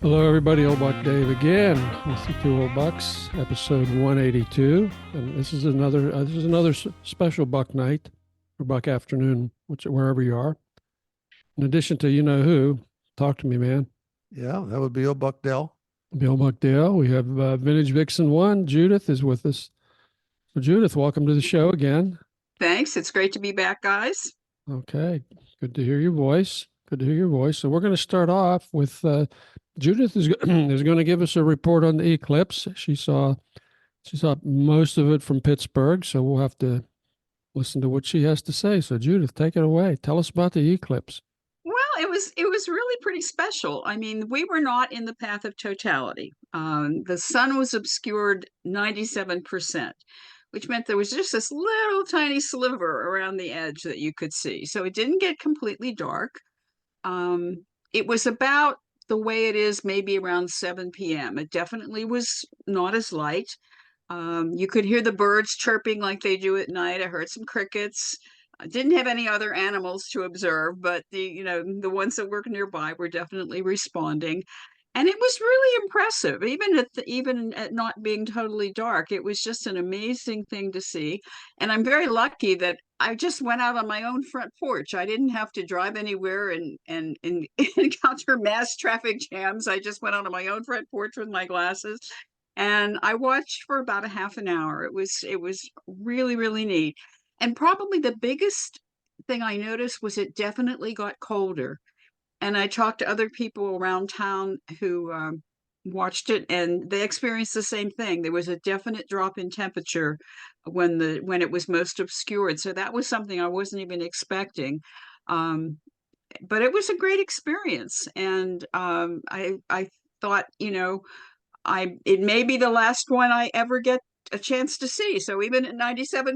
Hello, everybody. Old Buck Dave again with the two old bucks, episode 182, and this is another special Buck night or Buck afternoon, wherever you are. In addition to you know who, talk to me, man. Yeah, that would be a Buckdell. Bill Buckdale. We have Vintage Vixen One. Judith is with us. So, Judith, welcome to the show again. Thanks. It's great to be back, guys. Okay, good to hear your voice. Good to hear your voice. So we're going to start off with Judith is is going to give us a report on the eclipse. She saw most of it from Pittsburgh, so we'll have to listen to what she has to say. So Judith, take it away. Tell us about the eclipse. Well, it was really pretty special. I mean, we were not in the path of totality. The sun was obscured 97%, which meant there was just this little tiny sliver around the edge that you could see. So it didn't get completely dark. It was about the way it is, maybe around 7 p.m. It definitely was not as light. You could hear the birds chirping like they do at night. I heard some crickets. I didn't have any other animals to observe, but the ones that were nearby were definitely responding. And it was really impressive, even at not being totally dark. It was just an amazing thing to see. And I'm very lucky that I just went out on my own front porch. I didn't have to drive anywhere and encounter mass traffic jams. I just went out on my own front porch with my glasses and I watched for about a half an hour. It was really, really neat. And probably the biggest thing I noticed was it definitely got colder. And I talked to other people around town who watched it, and they experienced the same thing. There was a definite drop in temperature when it was most obscured. So that was something I wasn't even expecting. Um, but it was a great experience, and I thought, it may be the last one I ever get a chance to see. So even at 97%,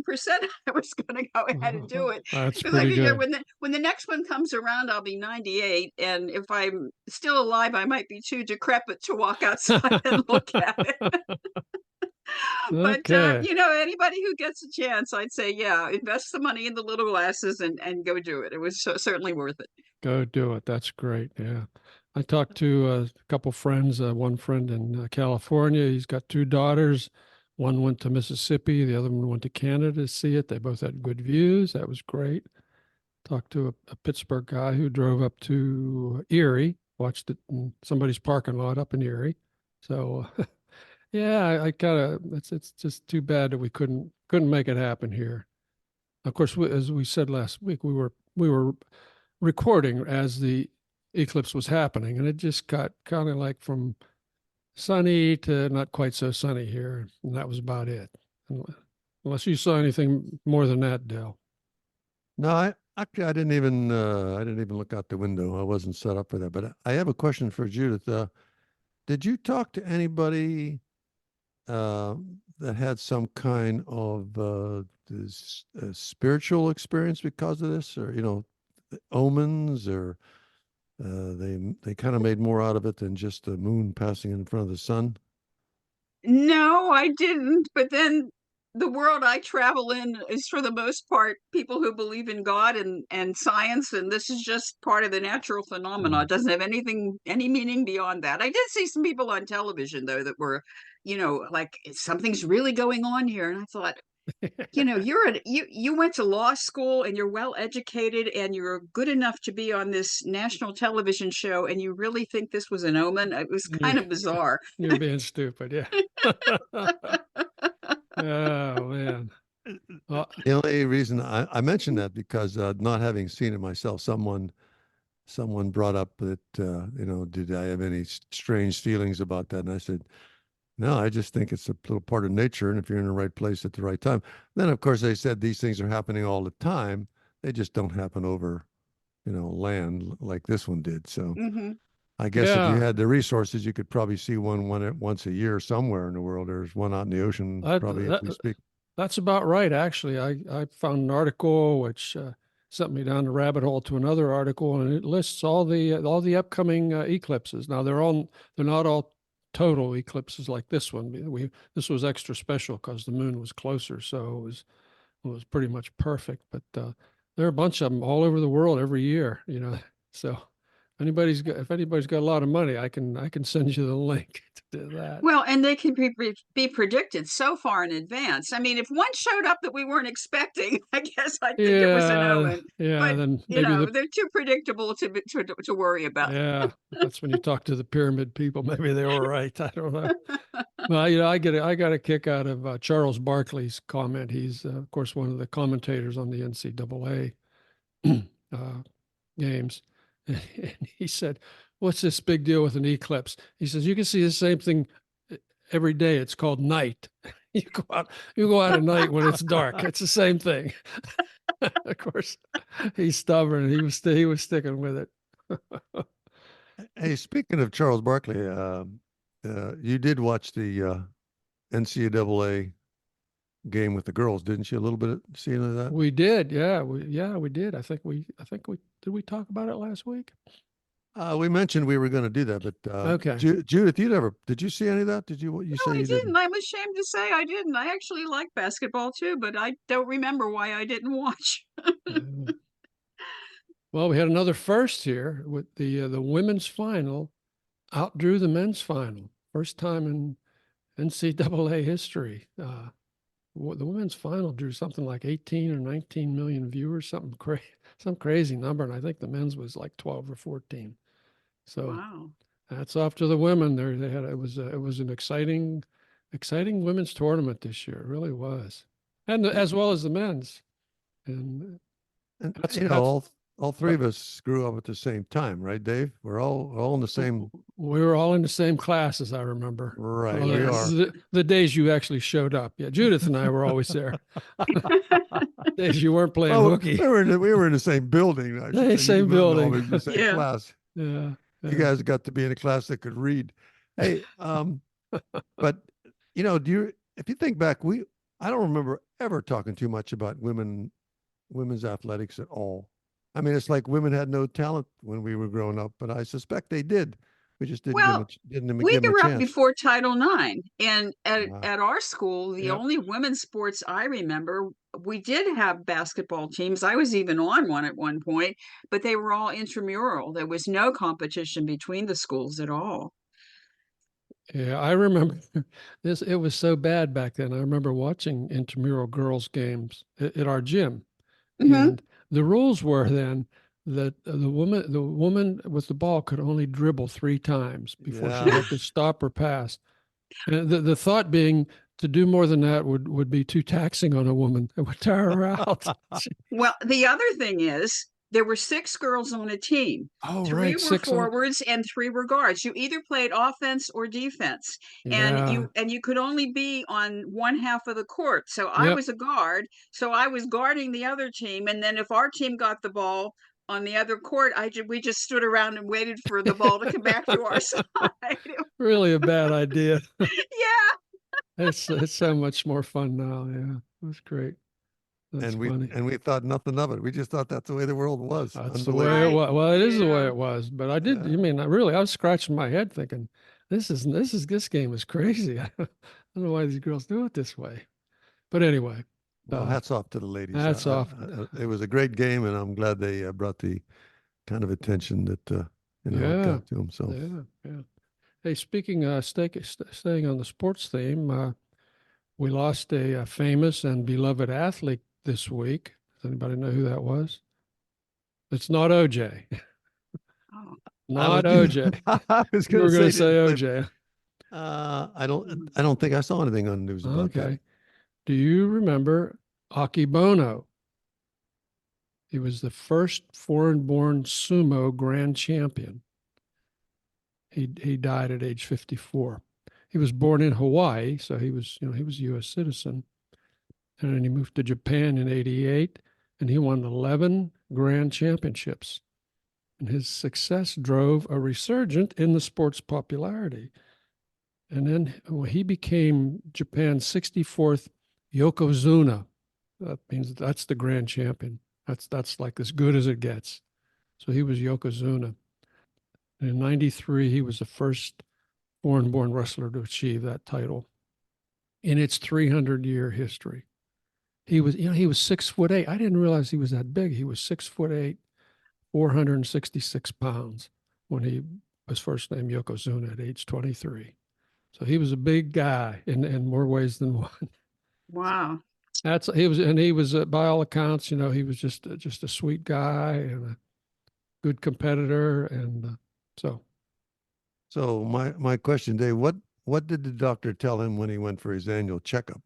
I was going to go ahead and do it That's because I pretty figure good. when the next one comes around, I'll be 98, and if I'm still alive, I might be too decrepit to walk outside and look at it. But Okay, anybody who gets a chance, I'd say, yeah, invest the money in the little glasses and go do it. It was certainly worth it. go do it. That's great. Yeah. I talked to a couple friends, one friend in California. He's got two daughters. One went to Mississippi, the other one went to Canada to see it. They both had good views. That was great. Talked to a Pittsburgh guy who drove up to Erie, watched it in somebody's parking lot up in Erie. So, yeah, I kind of it's just too bad that we couldn't make it happen here. Of course, as we said last week, we were recording as the eclipse was happening, and it just got kind of like from sunny to not quite so sunny here, and that was about it. Unless you saw anything more than that, Dell. No, I didn't even look out the window. I wasn't set up for that. But I have a question for Judith. Did you talk to anybody uh, that had some kind of spiritual experience because of this, or omens, or they kind of made more out of it than just the moon passing in front of the sun? No, I didn't. But then the world I travel in is for the most part people who believe in God and science, and this is just part of the natural phenomena. Mm. It doesn't have any meaning beyond that. I did see some people on television though that were, like something's really going on here, and I thought, you went to law school and you're well educated and you're good enough to be on this national television show, and you really think this was an omen? It was You're kind of bizarre. you're being stupid, yeah. Oh man. Well, The only reason I mentioned that because not having seen it myself, someone brought up that did I have any strange feelings about that? And I said, no, I just think it's a little part of nature, and if you're in the right place at the right time. Then, of course, they said these things are happening all the time. They just don't happen over, land like this one did. So Hmm. I guess if you yeah, had the resources, you could probably see one once a year somewhere in the world. There's one out in the ocean, that, probably as that we speak. that's about right. Actually, I found an article which sent me down the rabbit hole to another article, and it lists all the upcoming eclipses. Now they're not all total eclipses like this one. This was extra special because the moon was closer, so it was pretty much perfect. But there are a bunch of them all over the world every year. So if anybody's got a lot of money, I can send you the link to do that. Well, and they can be predicted so far in advance. I mean, if one showed up that we weren't expecting, I guess I'd think it was an Yeah, omen. yeah. But Then maybe they're too predictable to worry about. yeah. That's when you talk to the pyramid people. Maybe they were right. I don't know. Well, I got a kick out of Charles Barkley's comment. He's of course one of the commentators on the NCAA games, and he said, "What's this big deal with an eclipse?" He says, "You can see the same thing every day. It's called night. You go out at night when it's dark. It's the same thing." Of course, he's stubborn. He was sticking with it. Hey, speaking of Charles Barkley, you did watch the NCAA game with the girls, didn't you? A little bit of seeing of that. We did, yeah, we did. I think we did. We talk about it last week. We mentioned we were going to do that, but Okay. Judith, did you see any of that? Did you? You No, say I you didn't. I'm ashamed to say I didn't. I actually like basketball too, but I don't remember why I didn't watch. Uh, well, we had another first here with the women's final outdrew the men's final. First time in NCAA history. The women's final drew something like 18 or 19 million viewers, some crazy number, and I think the men's was like 12 or 14. So Wow. hats off to the women. They had it was an exciting women's tournament this year. It really was, and as well as the men's. And And that's all three of us grew up at the same time, right, Dave? We're all in the same. we were all in the same class, as I remember. Right, Well, we Yes. are. the days you actually showed up. Yeah, Judith and I were always there. Days you weren't playing Oh, hooky. we were in the same building. I should say. We Same did not building. always the same Yeah. class. Yeah. You guys got to be in a class that could read. Hey, but if you think back, I don't remember ever talking too much about women's athletics at all. I mean, it's like women had no talent when we were growing up, but I suspect they did. We just didn't Well, didn't we give them a grew up chance. before Title IX, and Wow. at our school, the Yep. only women's sports I remember, we did have basketball teams. I was even on one at one point, but they were all intramural. There was no competition between the schools at all. Yeah, I remember this. It was so bad back then. I remember watching intramural girls games at our gym, Mhm. and the rules were then that the woman with the ball could only dribble 3 times before she Yeah. had to stop or pass. And the thought being to do more than that would be too taxing on a woman. It would tire her out. Well, the other thing is there were 6 girls on a team. Oh, 3 right, were 6 on. forwards and 3 were guards. You either played offense or defense, and Yeah. you could only be on one half of the court. So I Yep. was a guard, so I was guarding the other team, and then if our team got the ball on the other court, we just stood around and waited for the ball to come back to our side. Really a bad idea. Yeah. It's so much more fun now. Yeah, it was great. That's funny. And we thought nothing of it. We just thought that's the way the world was. That's the way it Unbelievable. was. Well, it is the way Yeah. it was. But I did. Yeah. I mean, I was scratching my head thinking, this game is crazy. I don't know why these girls do it this way. But anyway, Well, hats off to the ladies. hats off. It was a great game, and I'm glad they brought the kind of attention that it Yeah. got to them. So Yeah. Hey, speaking staying on the sports theme, we lost a famous and beloved athlete this week. Does anybody know who that was? It's not OJ. Oh. Not OJ. I was You were going going to to say OJ. I don't think I saw anything on the news about that. Okay. Do you remember Akibono? He was the first foreign-born sumo grand champion. He died at age 54. He was born in Hawaii, so he was a U.S. citizen. And then he moved to Japan in 88, and he won 11 grand championships. And his success drove a resurgence in the sport's popularity. And then he became Japan's 64th Yokozuna. That means that's the grand champion. That's like as good as it gets. So he was Yokozuna. And in 93, he was the first foreign-born wrestler to achieve that title in its 300-year history. He was 6'8". I didn't realize he was that big. He was 6'8", 466 pounds. when he was first named Yokozuna at age 23. So he was a big guy in more ways than one. Wow. He was by all accounts, he was just a sweet guy and a good competitor, and so. So my question, Dave, what did the doctor tell him when he went for his annual checkup?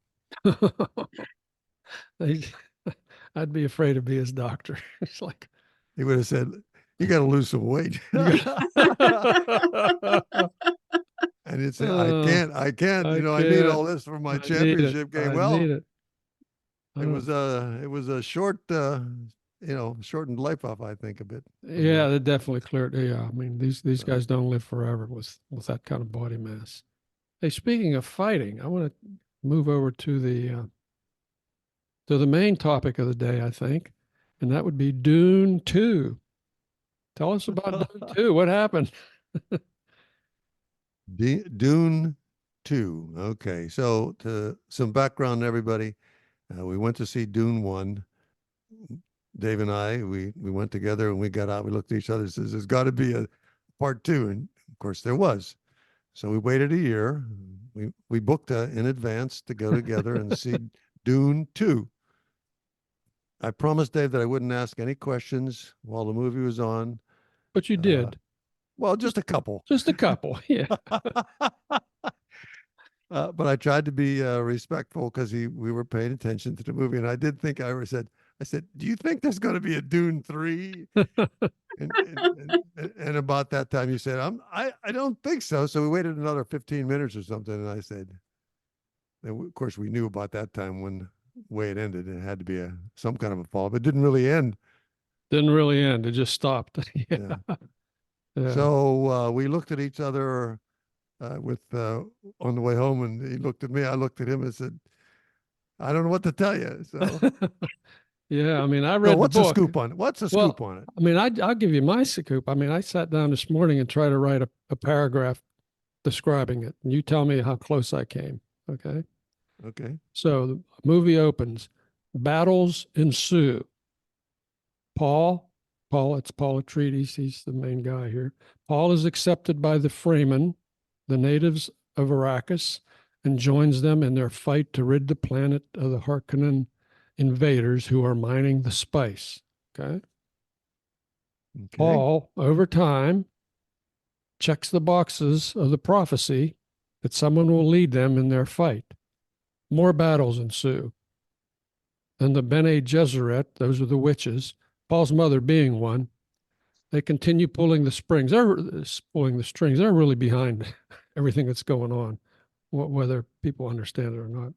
I'd be afraid to be his doctor. It's like He would have said, "You got to lose some weight." And he'd say, "I can't. I I need can't. all this for my I need it. championship game." I Well, need it. it was a short, shortened life off, I think, a bit. Yeah, they definitely cleared. Yeah, I mean these guys don't live forever with that kind of body mass. Hey, speaking of fighting, I want to move over to the main topic of the day, I think, and that would be Dune 2. Tell us about Dune 2. What happened? Dune 2. Okay, so to some background, everybody, we went to see Dune 1. Dave and I, we went together and we got out. We looked at each other and says, "There's got to be a part 2." And of course, there was. So we waited a year. We booked in advance to go together and see Dune 2. I promised Dave that I wouldn't ask any questions while the movie was on. But you did. Well, just a couple. Just a couple. Yeah. But I tried to be respectful because we were paying attention to the movie, and I did think I said, "Do you think there's going to be a Dune 3?" and about that time, you said, "I don't think so." So we waited another 15 minutes or something, and I said, and of course, we knew about that time when the way it ended, it had to be some kind of a fall, but it didn't really end. Didn't really end. It just stopped. Yeah. Yeah. So we looked at each other on the way home, and he looked at me. I looked at him and said, "I don't know what to tell you." So yeah, I mean, I no, read what's the the book. scoop on it? What's the Well, scoop on it? I mean, I'll give you my scoop. I mean, I sat down this morning and tried to write a paragraph describing it, and you tell me how close I came. Okay. Okay. So the movie opens, battles ensue. It's Paul Atreides. He's the main guy here. Paul is accepted by the Fremen, the natives of Arrakis, and joins them in their fight to rid the planet of the Harkonnen invaders who are mining the spice. Okay. Paul, over time, checks the boxes of the prophecy that someone will lead them in their fight. More battles ensue. Then the Bene Gesserit, those are the witches, Paul's mother being one, they continue pulling the strings. They're really behind everything that's going on, whether people understand it or not.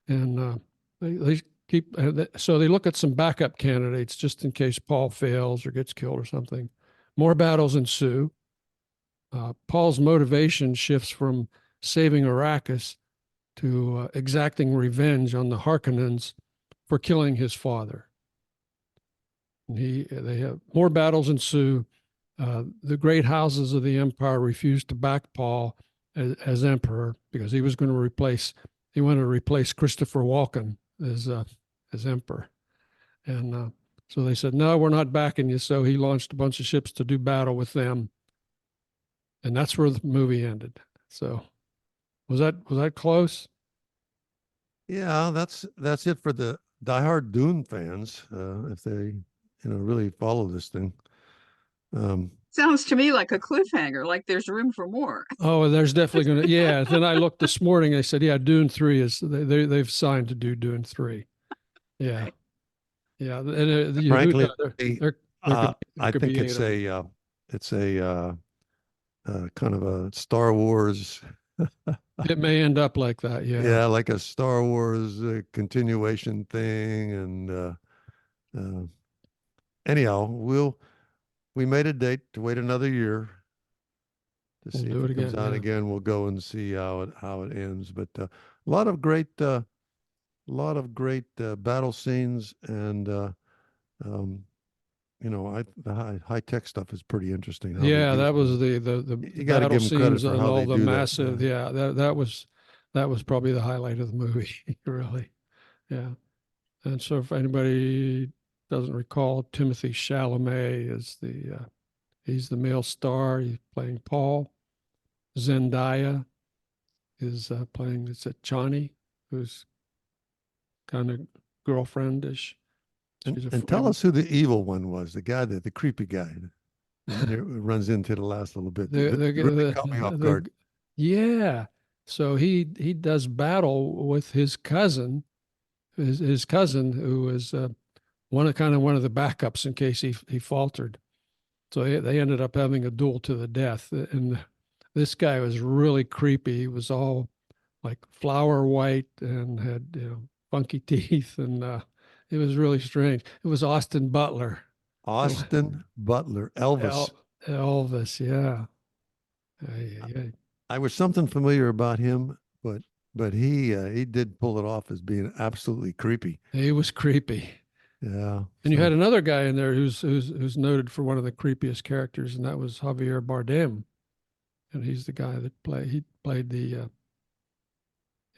And they keep, so they look at some backup candidates just in case Paul fails or gets killed or something. More battles ensue. Paul's motivation shifts from saving Arrakis to exacting revenge on the Harkonnens for killing his father. They have more battles ensue. The great houses of the empire refused to back Paul as emperor because he wanted to replace Christopher Walken as emperor. And so they said, "No, we're not backing you." So he launched a bunch of ships to do battle with them. And that's where the movie ended. So was that close? Yeah, that's it for the diehard Dune fans. If they really follow this thing. Sounds to me like a cliffhanger, like there's room for more. Oh, there's definitely going to. Yeah. Then I looked this morning. They said, "Yeah, Dune 3 is they've signed to do Dune 3. Yeah, yeah. And Frankly, there I could think be it's 8 of them. it's a kind of a Star Wars. It may end up like that. Yeah. Yeah, like a Star Wars continuation thing. And anyhow, we made a date to wait another year to We'll see do if it it comes again, out yeah. again. We'll go and see how it ends. But a lot of great battle scenes, and the high tech stuff is pretty interesting. How they Yeah, do that was things. the You got to battle give them credit scenes for and how all they the do massive. that. Yeah, that was probably the highlight of the movie, really. Yeah. And so if anybody doesn't recall, Timothy Chalamet is He's the male star. He's playing Paul. Zendaya is playing, it's Chani, who's kind of girlfriendish. She's a And tell us who the evil one was, the guy, the creepy guy that runs into the last little bit. That really caught me off guard. Yeah. So he does battle with his cousin, his cousin who is one of the backups in case he faltered. So they ended up having a duel to the death. And this guy was really creepy. He was all like flower white and had funky teeth, and it was really strange. It was Austin Butler. Austin Butler, Elvis. Elvis, yeah. I was something familiar about him, but he did pull it off as being absolutely creepy. He was creepy. Yeah. And you had another guy in there who's noted for one of the creepiest characters, and that was Javier Bardem. And he's the guy that played the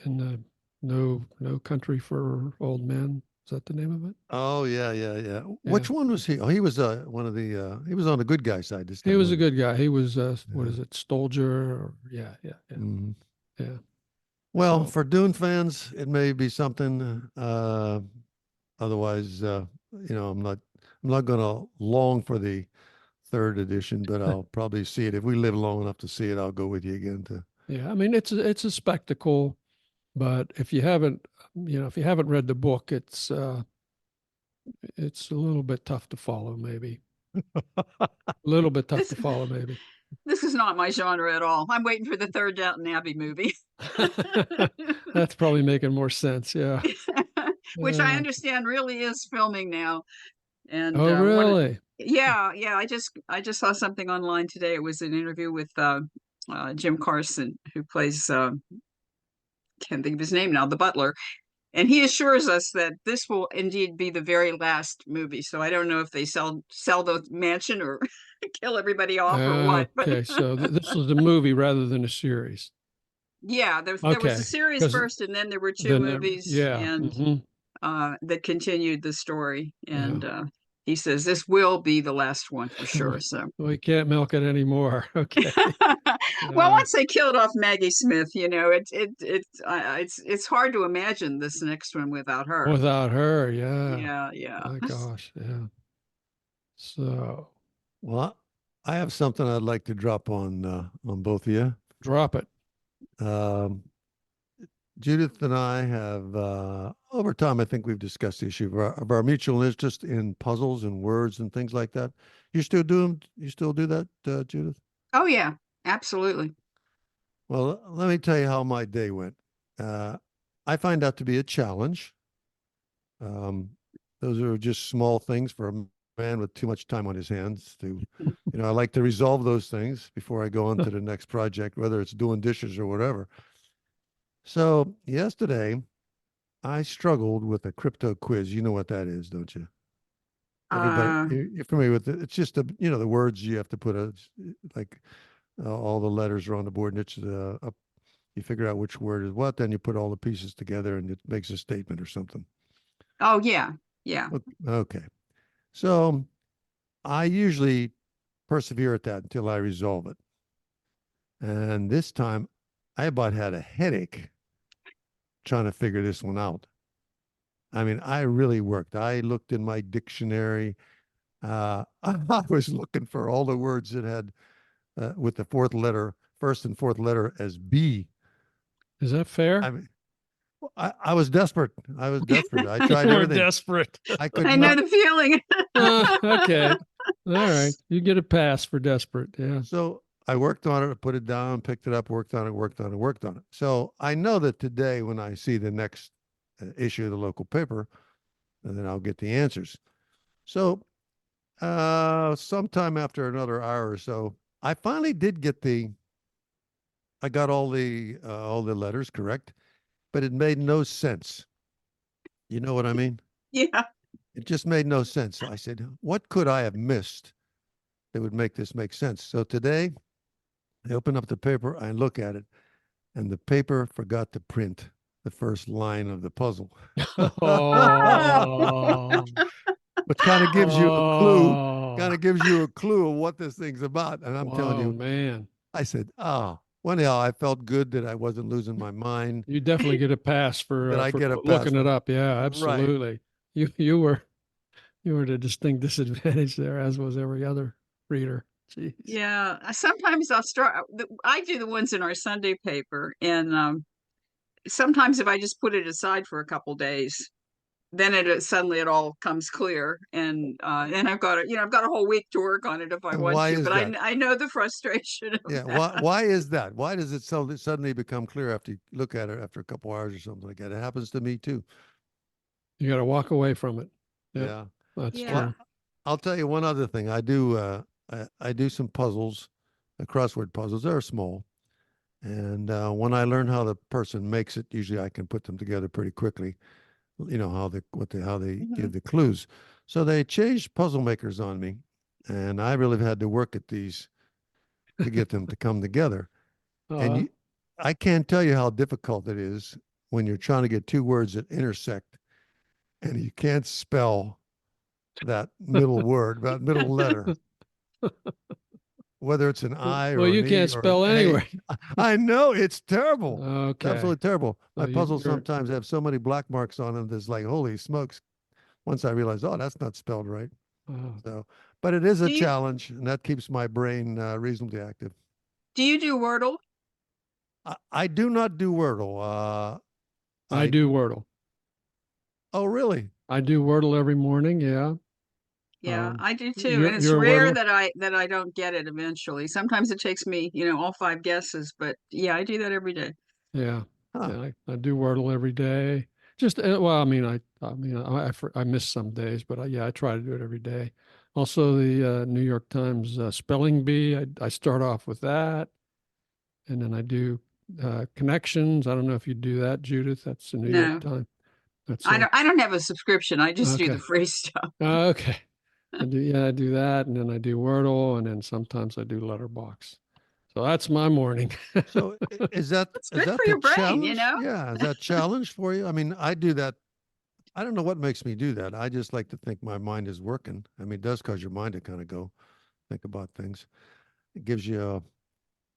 in the No Country for Old Men. Is that the name of it? Oh yeah. Which one was he? Oh, he was one of the he was on the good guy side this time. He was a good guy. He was what is it, Stolger? Or yeah. Mm-hmm. Yeah. Well, for Dune fans, it may be something. Otherwise, I'm not going to long for the third edition, but I'll probably see it if we live long enough to see it. I'll go with you again to. Yeah, I mean it's a spectacle, but if you haven't read the book, it's a little bit tough to follow, maybe. A little bit tough to follow, maybe. This is not my genre at all. I'm waiting for the third Downton Abbey movie. That's probably making more sense, yeah. Which I understand really is filming now. And really? Yeah. I just saw something online today. It was an interview with Jim Carson, who plays can't think of his name now, the butler. And he assures us that this will indeed be the very last movie. So I don't know if they sell the mansion or kill everybody off or what. But okay, so this was a movie rather than a series. Yeah, there was a series first, and then there were two movies. That continued the story. And he says this will be the last one for sure. So we can't milk it anymore. Okay. Well, once they killed off Maggie Smith, it's hard to imagine this next one without her. Without her, yeah. Yeah. My gosh, yeah. So, well, I have something I'd like to drop on both of you. Drop it. Judith and I have, over time, I think we've discussed the issue of our mutual interest in puzzles and words and things like that. You still do that, Judith? Oh yeah, absolutely. Well, let me tell you how my day went. I find that to be a challenge. Those are just small things for a man with too much time on his hands to, I like to resolve those things before I go on to the next project, whether it's doing dishes or whatever. So yesterday, I struggled with a crypto quiz. You know what that is, don't you? Everybody, you're familiar with it. It's just the words you have to put all the letters are on the board, and it's you figure out which word is what, then you put all the pieces together, and it makes a statement or something. Oh yeah. Okay. So I usually persevere at that until I resolve it. And this time, I about had a headache trying to figure this one out. I mean, I really worked. I looked in my dictionary. I was looking for all the words that had with the first and fourth letter as B. Is that fair? I mean, I was desperate. I tried everything. Desperate. I know the feeling. Okay. All right. You get a pass for desperate. Yeah. So I worked on it, put it down, picked it up, worked on it. So I know that today, when I see the next issue of the local paper, and then I'll get the answers. So sometime after another hour or so, I finally did get I got all the letters correct, but it made no sense. You know what I mean? Yeah. It just made no sense. So I said, what could I have missed that would make this make sense? So today, I open up the paper, I look at it, and the paper forgot to print the first line of the puzzle. Oh. Which kind of gives you a clue Oh, of gives you a clue of what this thing's about. And I'm telling wow, you, man. I said, oh, anyhow, I felt good that I wasn't losing my mind, You definitely get a pass that I for get a pass looking it for up. Yeah, right. absolutely. You were at a distinct disadvantage there, as was every other reader. Jeez. Yeah, sometimes I'll start. I do the ones in our Sunday paper, and sometimes if I just put it aside for a couple days, then suddenly it all comes clear, and I've got a whole week to work on it if I And want why to. is But that? I know the frustration of Yeah. that. Why is that? Why does it suddenly become clear after you look at it after a couple hours or something like that? It happens to me too. You got to walk away from it. Yeah, Yeah. that's Yeah. Well, true. I'll tell you one other thing. I do I do some puzzles, crossword puzzles. They're small. And when I learn how the person makes it, usually I can put them together pretty quickly. You know how they Mhm. give the clues. So they changed puzzle makers on me, and I really had to work at these to get them to come together. And Uh, I can't tell you how difficult it is when you're trying to get two words that intersect, and you can't spell that middle word, that middle letter, whether it's an I well, or an you E can't or an spell A. anyway. I know it's terrible. It's Okay. absolutely terrible. So My puzzles you're sometimes have so many black marks on them. There's like, holy smokes. Once I realized, oh, that's not spelled right. uh, So, but it is a Do you challenge, and that keeps my brain reasonably active. do Wordle? I do not do Wordle. I I do Wordle. oh really? I do Wordle every morning. Yeah. Yeah, I do too. And it's You're a rare Wordler. that I don't get it eventually. Sometimes it takes me, all five guesses, but yeah, I do that every day. Yeah. Huh. Yeah. I do Wordle every day. Just well, I miss some days, but yeah, I try to do it every day. Also, the New York Times spelling bee. I start off with that, and then I do connections. I don't know if you do that, Judith. That's the New York No, Times. That's I don't have a subscription. I just do the okay. free stuff. Okay. I do that, and then I do Wordle, and then sometimes I do Letterbox. So that's my morning. So It's is good for that the your brain, challenge? Yeah, is that challenge for you? I mean, I do that. I don't know what makes me do that. I just like to think my mind is working. I mean, it does cause your mind to kind of go think about things. It give you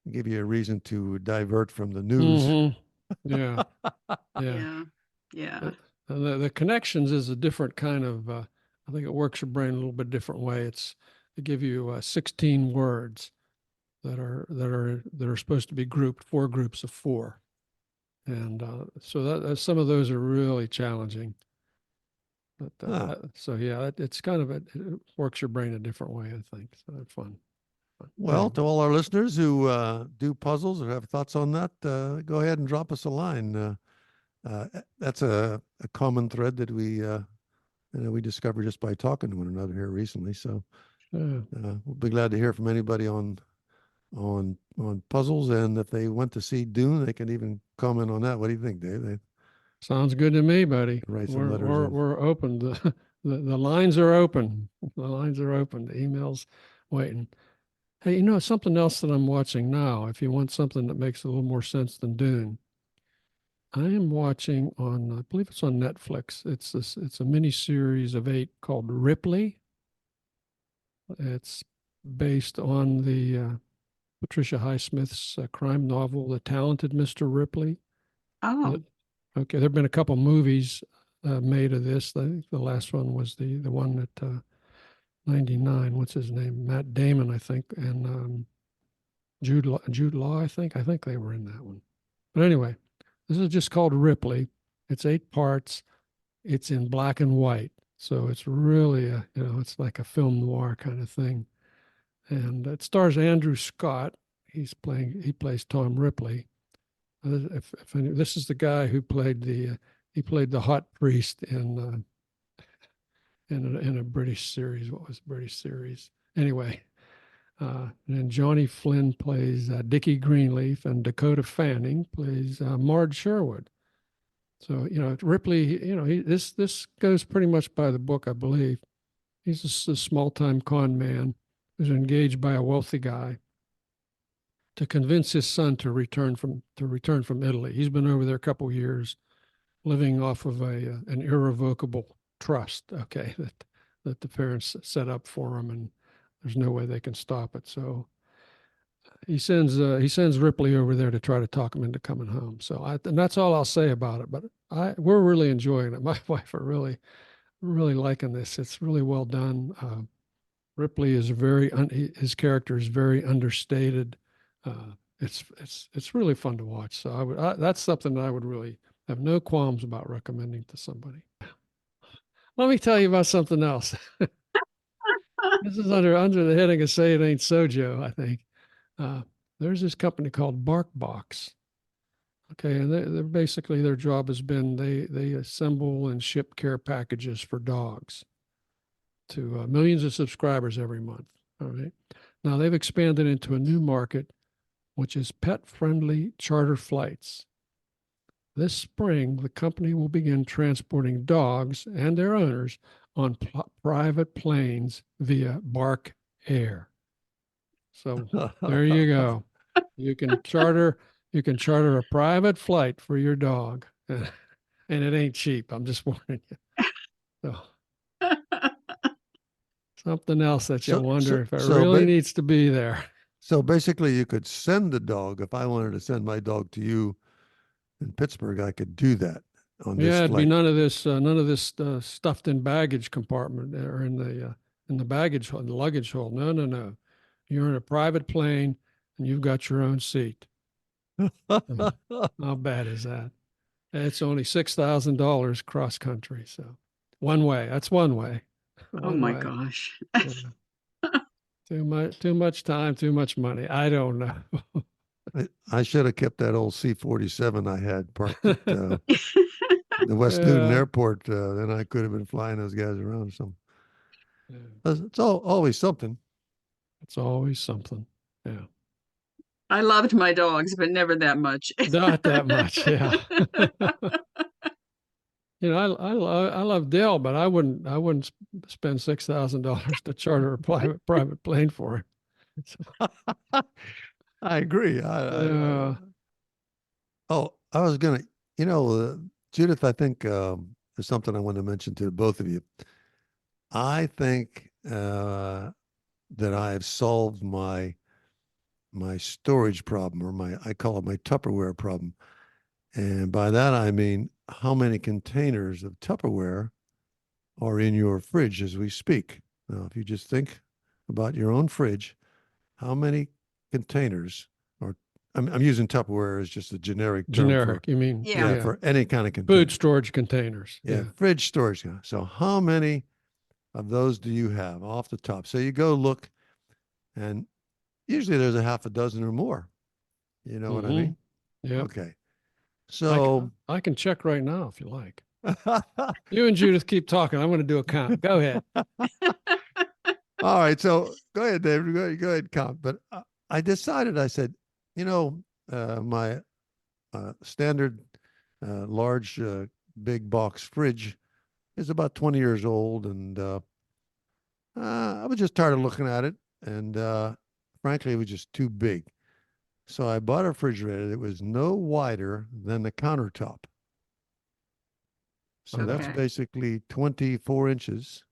a reason to divert from the news. hmm Yeah, yeah. Yeah. Yeah. Uh, the connections is a different kind of. I think it works your brain a little bit different way. They give you 16 words that are supposed to be grouped, four groups of four, and so some of those are really challenging. But Huh. so yeah, it's kind of it works your brain a different way. I think so. They're fun. Well, Anyway, to all our listeners who do puzzles or have thoughts on that, go ahead and drop us a line. That's a common thread that we discovered just by talking to one another here recently. So yeah. we'll be glad to hear from anybody on puzzles, and if they went to see Dune, they can even comment on that. What do you think, Dave? They Sounds good to me, buddy. can write some letters in. We're open. The lines are open. The lines are open. The emails waiting. Hey, something else that I'm watching now. If you want something that makes a little more sense than Dune, I am watching on. I believe it's on Netflix. It's a mini series of 8 called Ripley. It's based on the Patricia Highsmith's crime novel, The Talented Mr. Ripley. Oh, Okay, there have been a couple movies made of this. The last one was the one that 99. What's his name? Matt Damon, I think, and Jude Law. I think they were in that one. But anyway, this is just called Ripley. It's 8 parts. It's in black and white, so it's really it's like a film noir kind of thing. And it stars Andrew Scott. He plays Tom Ripley. This is the guy who played the hot priest in a British series. What was the British series? Anyway, and then Johnny Flynn plays Dickie Greenleaf, and Dakota Fanning plays Marge Sherwood. So Ripley, this goes pretty much by the book, I believe. He's a small-time con man who's engaged by a wealthy guy to convince his son to return from Italy. He's been over there a couple of years, living off of an irrevocable trust. Okay, that the parents set up for him, and there's no way they can stop it. So he sends Ripley over there to try to talk him into coming home. So and that's all I'll say about it. But we're really enjoying it. My wife are really liking this. It's really well done. Ripley is his character is very understated. It's really fun to watch. So that's something that I would really have no qualms about recommending to somebody. Let me tell you about something else. This is under the heading of Say It Ain't So, Joe, I think. There's this company called BarkBox. Okay, and they're basically, their job has been they assemble and ship care packages for dogs to millions of subscribers every month. All right. Now they've expanded into a new market, which is pet-friendly charter flights. This spring, the company will begin transporting dogs and their owners on private planes via Bark Air. So there you go. You can charter a private flight for your dog, and it ain't cheap. I'm just warning you. So something else that you wonder if it really needs to be there. So basically, you could send the dog. If I wanted to send my dog to you in Pittsburgh, I could do that on this Yeah, it'd be flight. none of this stuffed in baggage compartment or in the baggage hold, in the luggage hold. No. You're in a private plane and you've got your own seat. How bad is that? It's only $6,000 cross country. So one way. That's one way. Oh my gosh. Yeah. Too much time, too much money. I don't know. I should have kept that old C-47 I had parked at the West Newton Airport. Then I could have been flying those guys around or something. Yeah. It's always something. It's always something. Yeah. I loved my dogs, but never that much. Not that much. Yeah. I love Dale, but I wouldn't spend $6,000 to charter a private plane for him. So. I agree. I was gonna, Judith, I think there's something I want to mention to both of you. I think that I have solved my storage problem, or I call it my Tupperware problem. And by that, I mean, how many containers of Tupperware are in your fridge as we speak? Now, if you just think about your own fridge, how many containers, or I'm using Tupperware as just a generic term. Generic, you mean? Yeah. For any kind of container. Food storage containers. Yeah, fridge storage. So how many of those do you have off the top? So you go look, and usually there's a half a dozen or more. You know what I mean? Yeah. Okay. So I can check right now if you like. You and Judith keep talking. I'm going to do a count. Go ahead. All right. So go ahead, David. Go ahead, count. But I decided, I said, my standard large big box fridge is about 20 years old. And I was just tired of looking at it. And frankly, it was just too big. So I bought a refrigerator that was no wider than the countertop. So that's basically 24 inches.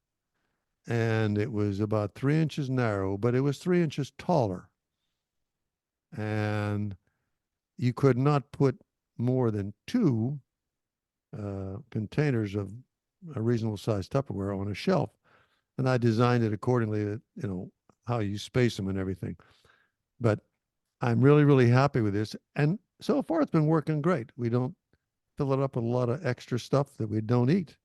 And it was about 3 inches narrow, but it was 3 inches taller. And you could not put more than two containers of a reasonable sized Tupperware on a shelf. And I designed it accordingly that, how you space them and everything. But I'm really, really happy with this. And so far it's been working great. We don't fill it up with a lot of extra stuff that we don't eat.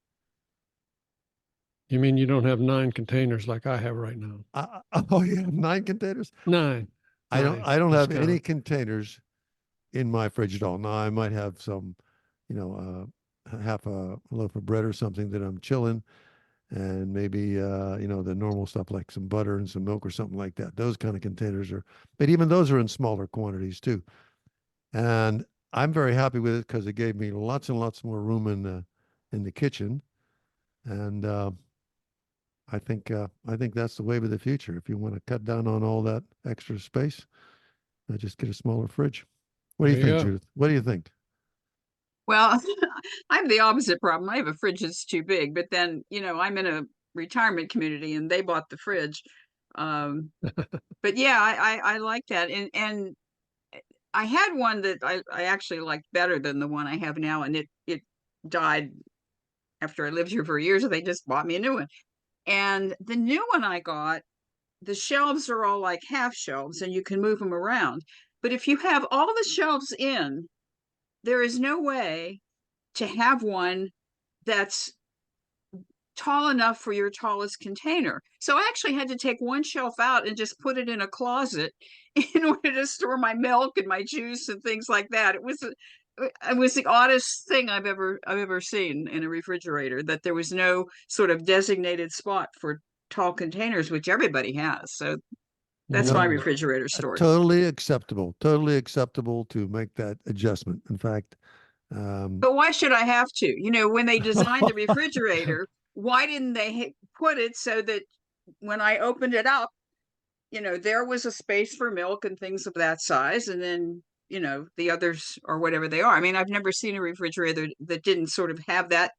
You mean you don't have 9 containers like I have right now? Oh, you have 9 containers? 9. I don't have any containers in my fridge at all. Now I might have some, half a loaf of bread or something that I'm chilling, and maybe the normal stuff like some butter and some milk or something like that. Those kind of containers but even those are in smaller quantities too. And I'm very happy with it because it gave me lots and lots more room in the kitchen. And I think that's the wave of the future. If you want to cut down on all that extra space, just get a smaller fridge. What do you think, Judith? What do you think? Well, I have the opposite problem. I have a fridge that's too big, but then, I'm in a retirement community and they bought the fridge. But yeah, I like that. And I had one that I actually liked better than the one I have now, and it died after I lived here for years, so they just bought me a new one. And the new one I got, the shelves are all like half shelves and you can move them around. But if you have all the shelves in, there is no way to have one that's tall enough for your tallest container. So I actually had to take one shelf out and just put it in a closet in order to store my milk and my juice and things like that. It was the oddest thing I've ever seen in a refrigerator, that there was no sort of designated spot for tall containers, which everybody has. So that's my No, refrigerator story. totally acceptable to make that adjustment. In fact, But why should I have to? You know, when they designed the refrigerator, why didn't they put it so that when I opened it up, you know, there was a space for milk and things of that size, and then, you know, the others or whatever they are. I mean, I've never seen a refrigerator that didn't sort of have that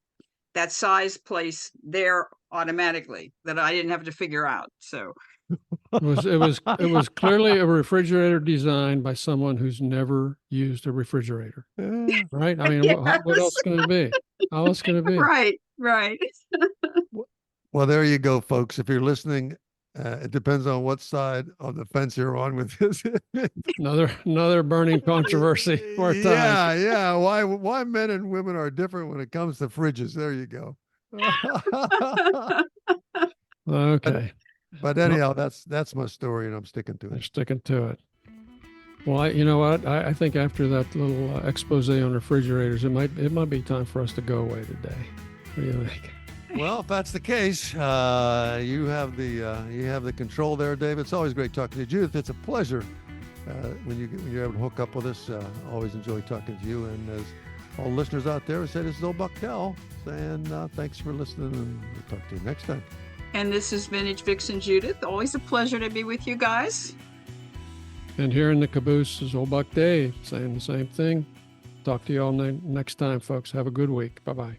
size place there automatically, that I didn't have to figure out. So It was clearly a refrigerator designed by someone who's never used a refrigerator, yeah. right? I mean, what Yes. else can it be? How else can it be? right. Well, there you go, folks. If you're listening, it depends on what side of the fence you're on with this. Another burning controversy for a time. Yeah. Why men and women are different when it comes to fridges. There you go. Okay. But anyhow, that's my story, and I'm sticking to They're it. sticking to it. Well, you know what? I think after that little expose on refrigerators, it might be time for us to go away today. What do you think? Well, if that's the case, you have the control there, Dave. It's always great talking to you, Judith. It's a pleasure when you're able to hook up with us. Always enjoy talking to you. And as all listeners out there say, this is Old Bucktel saying thanks for listening, and we'll talk to you next time. And this is Vintage Vixen Judith. Always a pleasure to be with you guys. And here in the caboose is Old Buck Dave saying the same thing. Talk to you all next time, folks. Have a good week. Bye-bye.